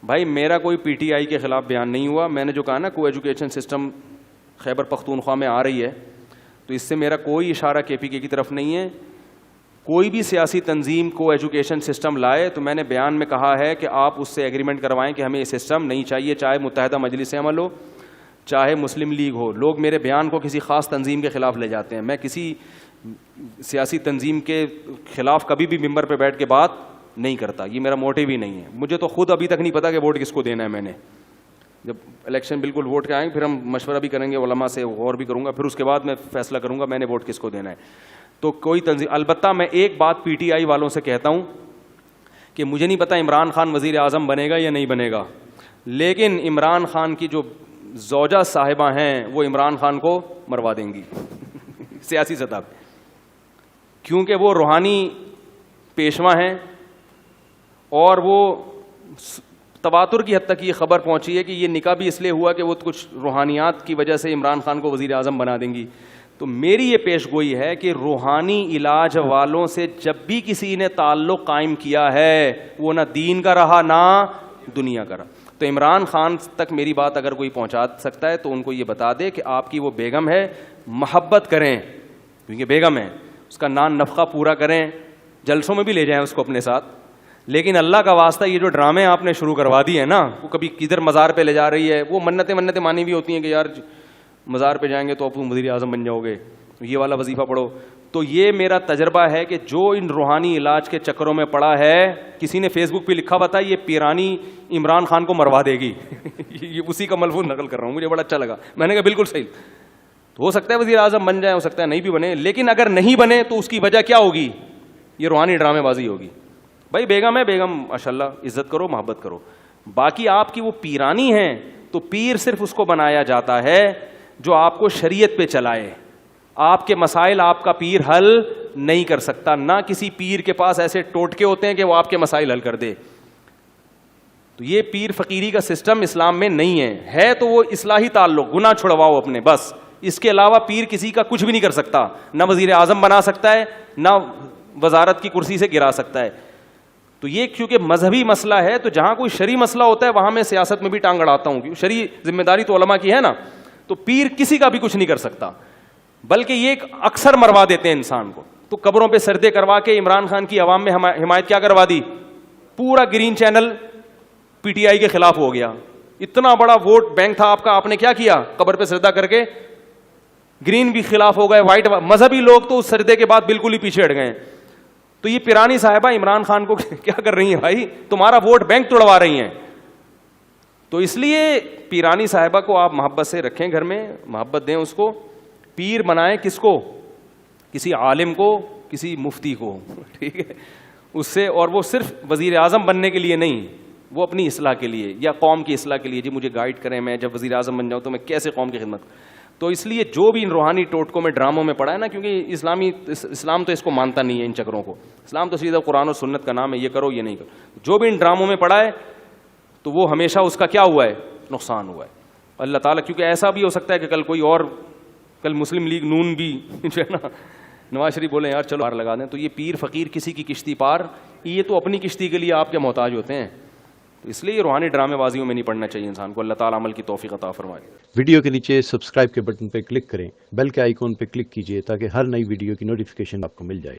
بھائی میرا کوئی پی ٹی آئی کے خلاف بیان نہیں ہوا. میں نے جو کہا نا کو ایجوکیشن سسٹم خیبر پختونخوا میں آ رہی ہے, تو اس سے میرا کوئی اشارہ کے پی کے کی طرف نہیں ہے. کوئی بھی سیاسی تنظیم کو ایجوکیشن سسٹم لائے تو میں نے بیان میں کہا ہے کہ آپ اس سے ایگریمنٹ کروائیں کہ ہمیں یہ سسٹم نہیں چاہیے, چاہے متحدہ مجلس عمل ہو چاہے مسلم لیگ ہو. لوگ میرے بیان کو کسی خاص تنظیم کے خلاف لے جاتے ہیں. میں کسی سیاسی تنظیم کے خلاف کبھی بھی ممبر پہ بیٹھ کے بات نہیں کرتا, یہ میرا موٹیو ہی نہیں ہے. مجھے تو خود ابھی تک نہیں پتا کہ ووٹ کس کو دینا ہے. میں نے جب الیکشن بالکل ووٹ کے آئیں پھر ہم مشورہ بھی کریں گے علماء سے, غور بھی کروں گا, پھر اس کے بعد میں فیصلہ کروں گا میں نے ووٹ کس کو دینا ہے. تو کوئی تنظیم, البتہ میں ایک بات پی ٹی آئی والوں سے کہتا ہوں کہ مجھے نہیں پتا عمران خان وزیر اعظم بنے گا یا نہیں بنے گا, لیکن عمران خان کی جو زوجہ صاحبہ ہیں وہ عمران خان کو مروا دیں گی سیاسی سطح پہ, کیونکہ وہ روحانی پیشوا ہیں. اور وہ تواتر کی حد تک یہ خبر پہنچی ہے کہ یہ نکاح بھی اس لیے ہوا کہ وہ کچھ روحانیات کی وجہ سے عمران خان کو وزیر اعظم بنا دیں گی. تو میری یہ پیش گوئی ہے کہ روحانی علاج والوں سے جب بھی کسی نے تعلق قائم کیا ہے وہ نہ دین کا رہا نہ دنیا کا رہا. تو عمران خان تک میری بات اگر کوئی پہنچا سکتا ہے تو ان کو یہ بتا دے کہ آپ کی وہ بیگم ہے, محبت کریں کیونکہ بیگم ہے, اس کا نان نفقہ پورا کریں, جلسوں میں بھی لے جائیں اس کو اپنے ساتھ. لیکن اللہ کا واسطہ یہ جو ڈرامے آپ نے شروع کروا دیے ہیں نا, وہ کبھی کدھر مزار پہ لے جا رہی ہے, وہ منتیں مانی بھی ہوتی ہیں کہ یار مزار پہ جائیں گے تو آپ وزیر اعظم بن جاؤ گے, یہ والا وظیفہ پڑھو. تو یہ میرا تجربہ ہے کہ جو ان روحانی علاج کے چکروں میں پڑا ہے, کسی نے فیس بک پہ لکھا ہوا تھا یہ پیرانی عمران خان کو مروا دے گی یہ اسی کا ملفوظ نقل کر رہا ہوں, مجھے بڑا اچھا لگا. میں نے کہا بالکل صحیح, تو ہو سکتا ہے وزیر اعظم بن جائے, ہو سکتا ہے نہیں بھی بنے, لیکن اگر نہیں بنے تو اس کی وجہ کیا ہوگی؟ یہ روحانی ڈرامے بازی ہوگی. بھائی بیگم ہے, بیگم ماشاءاللہ عزت کرو, محبت کرو. باقی آپ کی وہ پیرانی ہیں, تو پیر صرف اس کو بنایا جاتا ہے جو آپ کو شریعت پہ چلائے. آپ کے مسائل آپ کا پیر حل نہیں کر سکتا, نہ کسی پیر کے پاس ایسے ٹوٹکے ہوتے ہیں کہ وہ آپ کے مسائل حل کر دے. تو یہ پیر فقیری کا سسٹم اسلام میں نہیں ہے. ہے تو وہ اصلاحی تعلق, گناہ چھڑواؤ اپنے, بس. اس کے علاوہ پیر کسی کا کچھ بھی نہیں کر سکتا, نہ وزیر اعظم بنا سکتا ہے, نہ وزارت کی کرسی سے گرا سکتا ہے. تو یہ کیونکہ مذہبی مسئلہ ہے, تو جہاں کوئی شرعی مسئلہ ہوتا ہے وہاں میں سیاست میں بھی ٹانگ اڑاتا ہوں, کیونکہ شرعی ذمہ داری تو علماء کی ہے نا. تو پیر کسی کا بھی کچھ نہیں کر سکتا, بلکہ یہ اکثر مروا دیتے ہیں انسان کو. تو قبروں پہ سردے کروا کے عمران خان کی عوام میں حمایت کیا کروا دی, پورا green channel P T I کے خلاف ہو گیا. اتنا بڑا ووٹ بینک تھا آپ کا, آپ نے کیا کیا؟ قبر پہ سردہ کر کے گرین بھی خلاف ہو گئے, وائٹ مذہبی لوگ تو اس سردے کے بعد بالکل ہی پیچھے ہٹ گئے. تو یہ پیرانی صاحبہ عمران خان کو کیا کر رہی ہیں بھائی؟ تمہارا ووٹ بینک توڑوا رہی ہیں. تو اس لیے پیرانی صاحبہ کو آپ محبت سے رکھیں گھر میں, محبت دیں اس کو. پیر بنائیں کس کو؟ کسی عالم کو, کسی مفتی کو, ٹھیک ہے, اس سے. اور وہ صرف وزیر اعظم بننے کے لیے نہیں, وہ اپنی اصلاح کے لیے یا قوم کی اصلاح کے لیے. جی مجھے گائیڈ کریں, میں جب وزیر اعظم بن جاؤں تو میں کیسے قوم کی خدمت. تو اس لیے جو بھی ان روحانی ٹوٹکوں میں ڈراموں میں پڑا ہے نا, کیونکہ اسلام تو اس کو مانتا نہیں ہے, ان چکروں کو. اسلام تو سیدھا قرآن و سنت کا نام ہے, یہ کرو یہ نہیں کرو. جو بھی ان ڈراموں میں پڑا ہے تو وہ ہمیشہ اس کا کیا ہوا ہے؟ نقصان ہوا ہے. اللہ تعالیٰ, کیونکہ ایسا بھی ہو سکتا ہے کہ کل کوئی اور, کل مسلم لیگ نون بھی جو ہے نا نواز شریف بولے یار چلو پار لگا دیں. تو یہ پیر فقیر کسی کی کشتی پار, یہ تو اپنی کشتی کے لیے آپ کے محتاج ہوتے ہیں. تو اس لیے روحانی ڈرامے بازیوں میں نہیں پڑنا چاہیے انسان کو. اللہ تعالیٰ عمل کی توفیق عطا فرمائے. ویڈیو کے نیچے سبسکرائب کے بٹن پہ کلک کریں, بیل کے آئیکن پہ کلک کیجئے تاکہ ہر نئی ویڈیو کی نوٹیفیکیشن آپ کو مل جائے.